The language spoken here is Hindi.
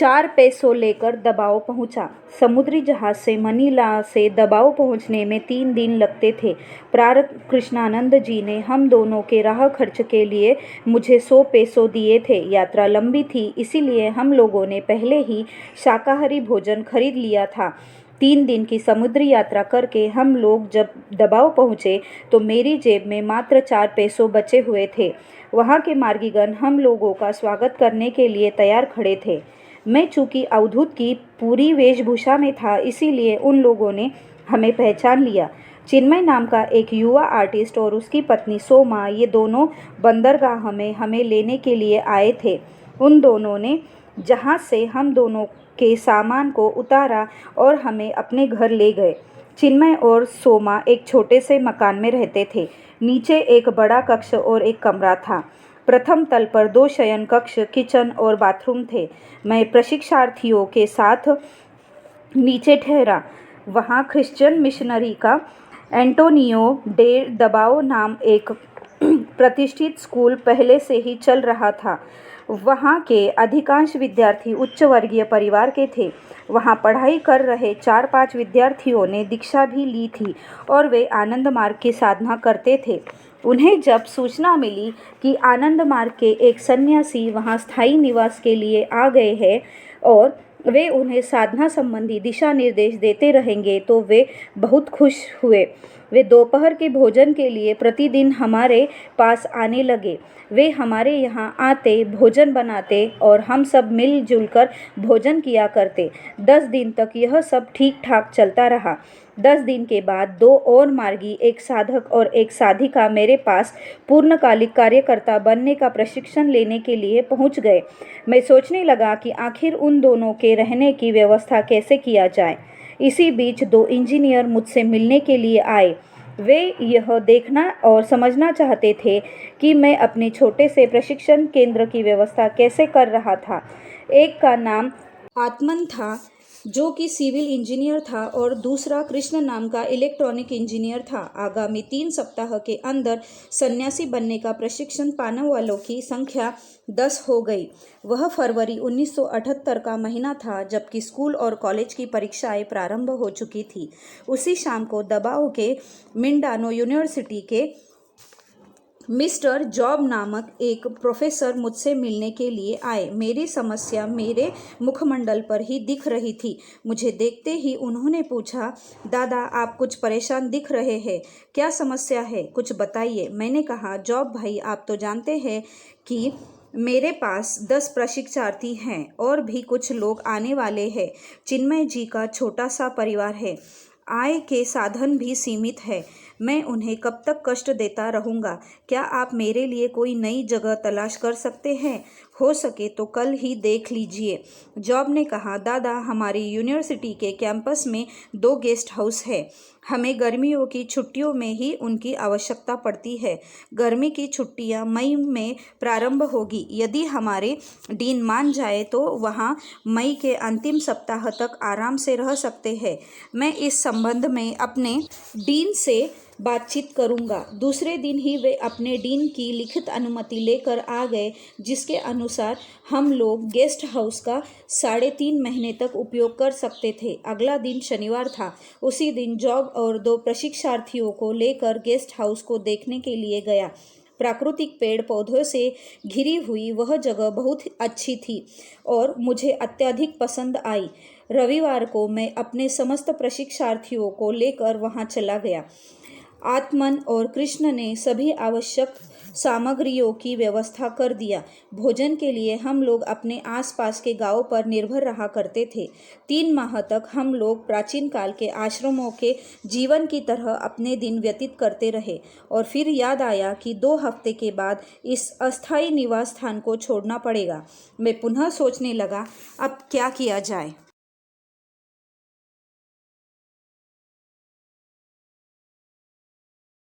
4 पैसों लेकर दबाओ पहुंचा। समुद्री जहाज से मनीला से दबाओ पहुंचने में 3 दिन लगते थे। प्रार कृष्णानंद जी ने हम दोनों के राह खर्च के लिए मुझे 100 पैसों दिए थे। यात्रा लंबी थी, इसीलिए हम लोगों ने पहले ही शाकाहारी भोजन खरीद लिया था। 3 दिन की समुद्री यात्रा करके हम लोग जब दबाव पहुँचे तो मेरी जेब में मात्र 4 पैसों बचे हुए थे। वहाँ के मार्गीगण हम लोगों का स्वागत करने के लिए तैयार खड़े थे। मैं चूंकि अवधूत की पूरी वेशभूषा में था, इसीलिए उन लोगों ने हमें पहचान लिया। चिन्मय नाम का एक युवा आर्टिस्ट और उसकी पत्नी सोमा, ये दोनों बंदरगाह में हमें लेने के लिए आए थे। उन दोनों ने जहाज से हम दोनों के सामान को उतारा और हमें अपने घर ले गए। चिन्मय और सोमा एक छोटे से मकान में रहते थे। नीचे एक बड़ा कक्ष और एक कमरा था। प्रथम तल पर 2 शयन कक्ष, किचन और बाथरूम थे। मैं प्रशिक्षार्थियों के साथ नीचे ठहरा। वहाँ क्रिश्चियन मिशनरी का एंटोनियो डे दबाओ नाम एक प्रतिष्ठित स्कूल पहले से ही चल रहा था। वहाँ के अधिकांश विद्यार्थी उच्च वर्गीय परिवार के थे। वहाँ पढ़ाई कर रहे 4-5 विद्यार्थियों ने दीक्षा भी ली थी और वे आनंद मार्ग की साधना करते थे। उन्हें जब सूचना मिली कि आनंद मार्ग के एक सन्यासी वहाँ स्थायी निवास के लिए आ गए हैं और वे उन्हें साधना संबंधी दिशा निर्देश देते रहेंगे, तो वे बहुत खुश हुए। वे दोपहर के भोजन के लिए प्रतिदिन हमारे पास आने लगे। वे हमारे यहाँ आते, भोजन बनाते और हम सब मिलजुल कर भोजन किया करते। 10 दिन तक यह सब ठीक ठाक चलता रहा। 10 दिन के बाद 2 और मार्गी, एक साधक और एक साधिका, मेरे पास पूर्णकालिक कार्यकर्ता बनने का प्रशिक्षण लेने के लिए पहुंच गए। मैं सोचने लगा कि आखिर उन दोनों के रहने की व्यवस्था कैसे किया जाए। इसी बीच 2 इंजीनियर मुझसे मिलने के लिए आए। वे यह देखना और समझना चाहते थे कि मैं अपने छोटे से प्रशिक्षण केंद्र की व्यवस्था कैसे कर रहा था। एक का नाम आत्मन था, जो कि सिविल इंजीनियर था, और दूसरा कृष्ण नाम का इलेक्ट्रॉनिक इंजीनियर था। आगामी 3 सप्ताह के अंदर सन्यासी बनने का प्रशिक्षण पाने वालों की संख्या 10 हो गई। वह फरवरी 1978 का महीना था, जबकि स्कूल और कॉलेज की परीक्षाएं प्रारंभ हो चुकी थी। उसी शाम को दबाओ के मिंडानो यूनिवर्सिटी के मिस्टर जॉब नामक एक प्रोफेसर मुझसे मिलने के लिए आए। मेरी समस्या मेरे मुखमंडल पर ही दिख रही थी। मुझे देखते ही उन्होंने पूछा, दादा आप कुछ परेशान दिख रहे हैं, क्या समस्या है, कुछ बताइए। मैंने कहा, जॉब भाई आप तो जानते हैं कि मेरे पास 10 प्रशिक्षार्थी हैं और भी कुछ लोग आने वाले हैं। चिन्मय जी का छोटा सा परिवार है, आय के साधन भी सीमित है। मैं उन्हें कब तक कष्ट देता रहूँगा। क्या आप मेरे लिए कोई नई जगह तलाश कर सकते हैं? हो सके तो कल ही देख लीजिए। जॉब ने कहा, दादा हमारी यूनिवर्सिटी के कैंपस में 2 गेस्ट हाउस है। हमें गर्मियों की छुट्टियों में ही उनकी आवश्यकता पड़ती है। गर्मी की छुट्टियां मई में प्रारंभ होगी। यदि हमारे डीन मान जाए तो वहां मई के अंतिम सप्ताह तक आराम से रह सकते हैं। मैं इस संबंध में अपने डीन से बातचीत करूंगा। दूसरे दिन ही वे अपने डीन की लिखित अनुमति लेकर आ गए, जिसके अनुसार हम लोग गेस्ट हाउस का 3.5 महीने तक उपयोग कर सकते थे। अगला दिन शनिवार था। उसी दिन जॉब और 2 प्रशिक्षार्थियों को लेकर गेस्ट हाउस को देखने के लिए गया। प्राकृतिक पेड़ पौधों से घिरी हुई वह जगह बहुत अच्छी थी और मुझे अत्यधिक पसंद आई। रविवार को मैं अपने समस्त प्रशिक्षार्थियों को लेकर वहां चला गया। आत्मन और कृष्ण ने सभी आवश्यक सामग्रियों की व्यवस्था कर दिया। भोजन के लिए हम लोग अपने आसपास के गांवों पर निर्भर रहा करते थे। 3 माह तक हम लोग प्राचीन काल के आश्रमों के जीवन की तरह अपने दिन व्यतीत करते रहे और फिर याद आया कि 2 हफ्ते के बाद इस अस्थायी निवास स्थान को छोड़ना पड़ेगा। मैं पुनः सोचने लगा, अब क्या किया जाए।